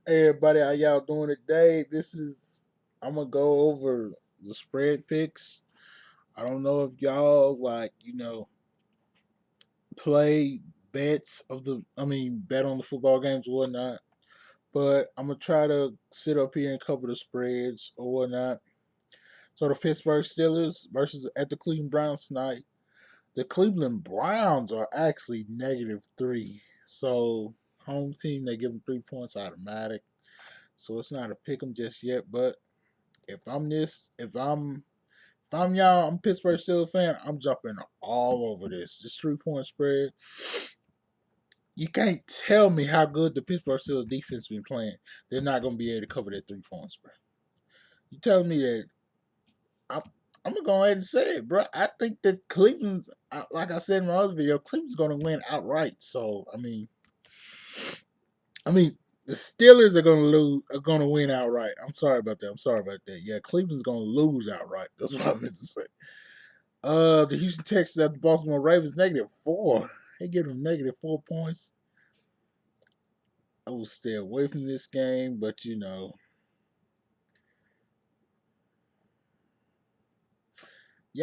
Hey everybody, how y'all doing today? I'm gonna go over the spread picks. I don't know if y'all play bets bet on the football games or whatnot. But I'm gonna try to sit up here and cover the spreads or whatnot. So the Pittsburgh Steelers versus at the Cleveland Browns tonight. The Cleveland Browns are actually -3. So home team they give them 3 points automatic. So it's not a pick 'em just yet, but if I'm y'all, I'm a Pittsburgh Steelers fan, I'm jumping all over this. This 3 point spread. You can't tell me how good the Pittsburgh Steelers defense been playing. They're not gonna be able to cover that 3 point spread. You telling me that I'm I'm gonna go ahead and say it, bro. I think that Cleveland's like I said in my other video, Cleveland's gonna win outright. So I mean, the Steelers are gonna win outright. I'm sorry about that. I'm sorry about that. Yeah, Cleveland's gonna lose outright. That's what I meant to say. The Houston Texans at the Baltimore Ravens -4. They give them -4 points. I will stay away from this game, but yeah,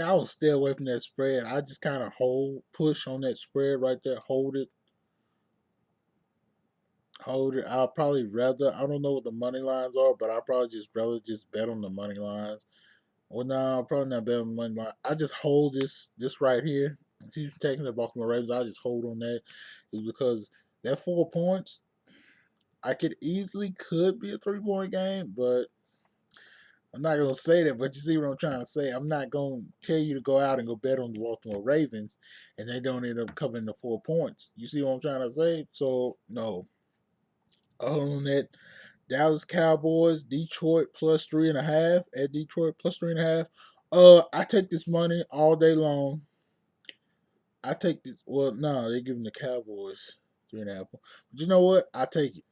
I will stay away from that spread. I just kind of push on that spread right there, hold it. I'll probably rather. I don't know what the money lines are, but I'll probably just rather just bet on the money lines. Well, no, I'll probably not bet on the money line. I just hold this right here. Houston Texans at Baltimore Ravens. I just hold on that is because that 4 points I could be a 3 point game, but I'm not gonna say that. But you see what I'm trying to say? I'm not gonna tell you to go out and go bet on the Baltimore Ravens, and they don't end up covering the 4 points. You see what I'm trying to say? So no, on that Dallas Cowboys, Detroit +3.5 at Detroit +3.5. I take this money all day long. I take this. Well, no, they're giving the Cowboys 3.5. But you know what? I take it.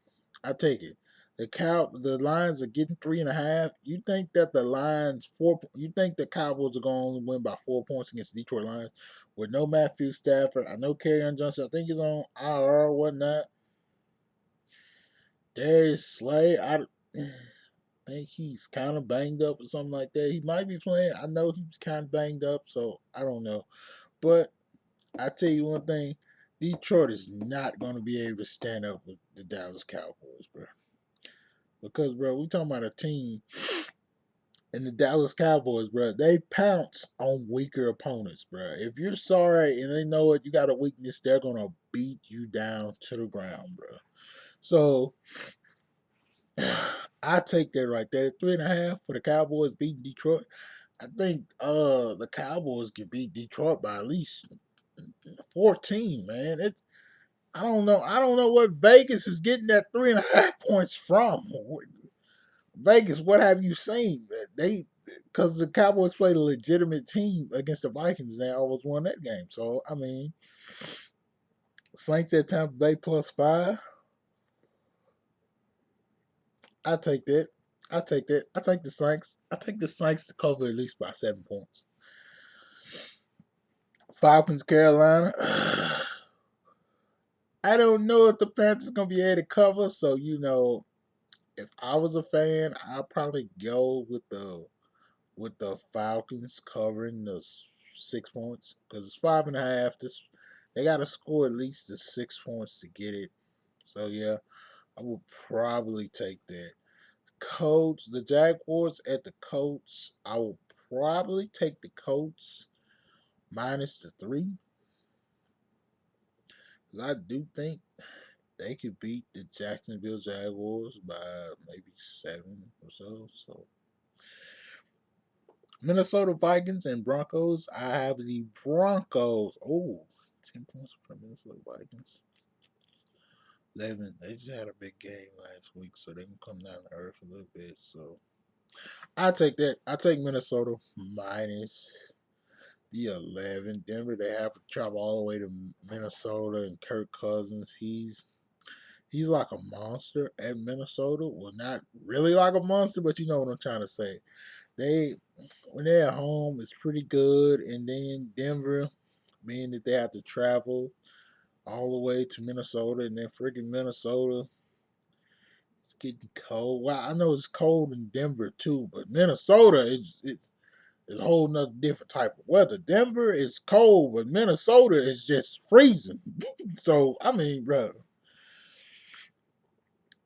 The Lions are getting 3.5. You think that the Lions four? You think the Cowboys are going to only win by 4 points against the Detroit Lions with no Matthew Stafford? I know Kerryon Johnson. I think he's on IR or whatnot. Darius Slay. I think he's kind of banged up or something like that. He might be playing. I know he's kind of banged up, so I don't know. But I tell you one thing, Detroit is not going to be able to stand up with the Dallas Cowboys, bro. Because, bro, we talking about a team and the Dallas Cowboys, bro. They pounce on weaker opponents, bro. If you're sorry and they know it, you got a weakness, they're going to beat you down to the ground, bro. So, I take that right there. 3.5 for the Cowboys beating Detroit. I think the Cowboys can beat Detroit by at least 14, man. I don't know what Vegas is getting that 3.5 points from. Vegas, what have you seen? Because the Cowboys played a legitimate team against the Vikings, and they always won that game. So I mean, Saints at Tampa Bay +5. I take that. I take that. I take the Saints. I take the Saints to cover at least by 7 points. Falcons, Carolina. I don't know if the Panthers gonna be able to cover. So if I was a fan, I'd probably go with the Falcons covering the 6 points because it's 5.5. They got to score at least the 6 points to get it. So yeah, I will probably take that. Colts, the Jaguars at the Colts. I will probably take the Colts -3. I do think they could beat the Jacksonville Jaguars by maybe 7 or so. So Minnesota Vikings and Broncos. I have the Broncos. Oh, 10 points for the Minnesota Vikings. 11. They just had a big game last week, so they can come down to earth a little bit. So I take that. I take Minnesota minus the 11. Denver, they have to travel all the way to Minnesota, and Kirk Cousins, he's like a monster at Minnesota. Well, not really like a monster, but you know what I'm trying to say. They when they're at home, it's pretty good, and then Denver, being that they have to travel all the way to Minnesota, and then freaking Minnesota, It's getting cold. Well, I know it's cold in Denver too, but Minnesota is a whole nother different type of weather. Denver is cold, but Minnesota is just freezing. So I mean, bro,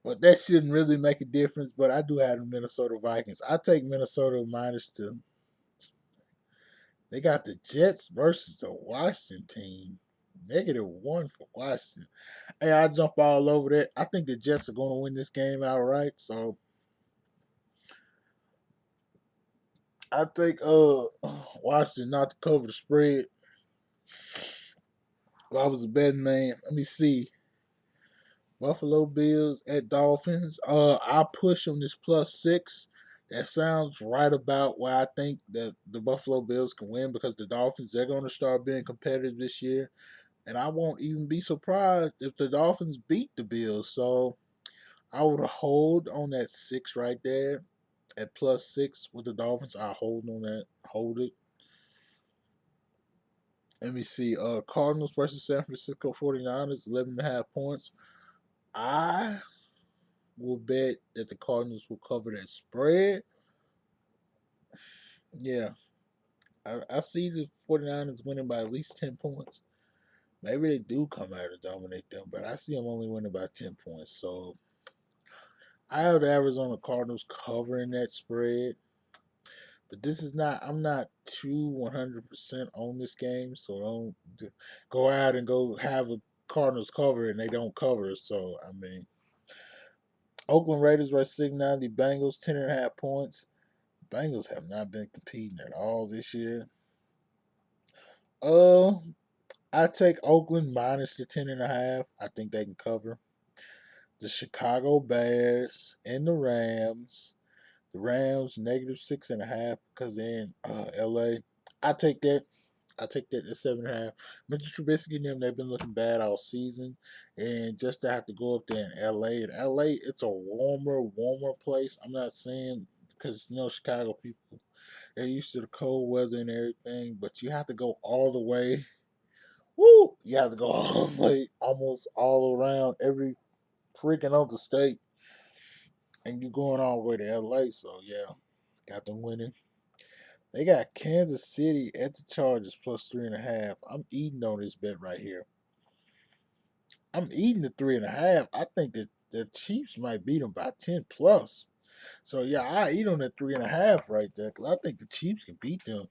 but that shouldn't really make a difference. But I do have the Minnesota Vikings. I take Minnesota minus two. They got the Jets versus the Washington team. -1 for Washington. Hey, I jump all over that. I think the Jets are going to win this game outright. So I think Washington not to cover the spread. If I was a betting man, let me see. Buffalo Bills at Dolphins. I push on this +6. That sounds right about why I think that the Buffalo Bills can win because the Dolphins, they're going to start being competitive this year. And I won't even be surprised if the Dolphins beat the Bills. So I would hold on that 6 right there at +6 with the Dolphins. I hold on that. Hold it. Let me see. Cardinals versus San Francisco 49ers, 11.5 points. I will bet that the Cardinals will cover that spread. Yeah. I see the 49ers winning by at least 10 points. Maybe they do come out and dominate them, but I see them only winning by 10 points. So I have the Arizona Cardinals covering that spread. But this is not, I'm not too 100% on this game. So don't go out and go have the Cardinals cover and they don't cover. So, I mean, Oakland Raiders versus Cincinnati Bengals, 10.5 points. Bengals have not been competing at all this year. Uh, I take Oakland minus the 10.5. I think they can cover. The Chicago Bears and the Rams. The Rams -6.5 because they're in LA. I take that. I take that at 7.5. Mitchell Trubisky and them, they've been looking bad all season. And just to have to go up there in LA. In LA, it's a warmer place. I'm not saying because Chicago people, they're used to the cold weather and everything, but you have to go all the way. Woo! You have to go all the way, almost all around every freaking other state, and you're going all the way to LA. So yeah, got them winning. They got Kansas City at the Chargers +3.5. I'm eating on this bet right here. I'm eating the 3.5. I think that the Chiefs might beat them by 10 plus. So yeah, I eat on that 3.5 right there because I think the Chiefs can beat them.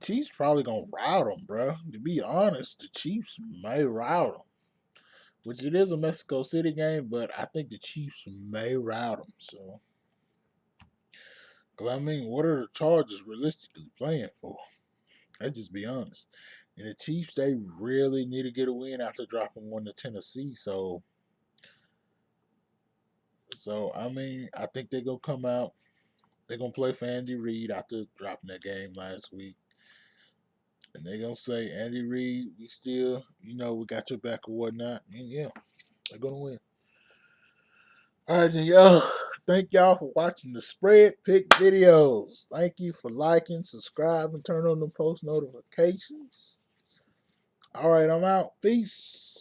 Chiefs probably gonna rout them, bro. To be honest, the Chiefs may rout them, which it is a Mexico City game, but I think the Chiefs may rout them. So, cause I mean, what are the Chargers realistically playing for? Let's just be honest. And the Chiefs, they really need to get a win after dropping one to Tennessee. So I mean, I think they're gonna come out. They're gonna play for Andy Reid after dropping that game last week, and they're gonna say, Andy Reid, we still, we got your back or whatnot, and yeah, they're gonna win. All right, then, y'all. Thank y'all for watching the Spread Pick videos. Thank you for liking, subscribing, turn on the post notifications. All right, I'm out. Peace.